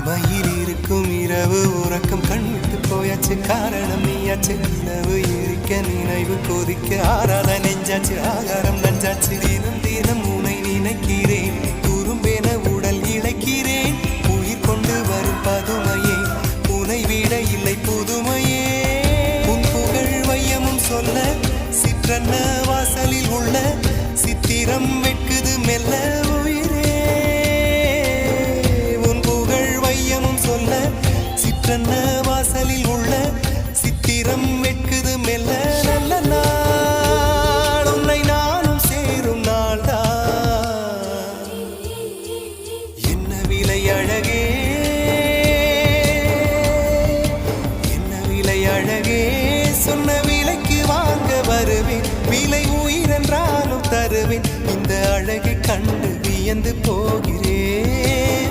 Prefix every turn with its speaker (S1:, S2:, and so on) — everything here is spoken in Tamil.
S1: மயில் இருக்கும் இரவு உறக்கம் கண்விட்டு போயாச்சு காரணம் நீயாச்சு நிலவு எரிக்க நினைவு கொதிக்க ஆறாத நெஞ்சாச்சு ஆகாரம் நஞ்சாச்சு தினம் தினம் உனை நினைக்கிறேன் குறும்பென உடல் இழைக்கிறேன் உயிர் கொண்டு வரும் பதுமையே உனை விட இல்லை புதுமையே உன் புகழ் வையமும் சொல்ல சிற்றன்ன வாசலில் உள்ள சித்திரம் வெட்குது மெல்ல வாசலில் உள்ள சித்திரம் வெட்குது மெல்ல நல்ல நாள் உன்னை நானும் சேரும் நாள்தான் என்ன விலை அழகே என்ன விலை அழகே சொன்ன விலைக்கு வாங்க வருவேன் விலை உயிரென்றாலும் தருவேன் இந்த அழகை கண்டு வியந்து போகிறேன்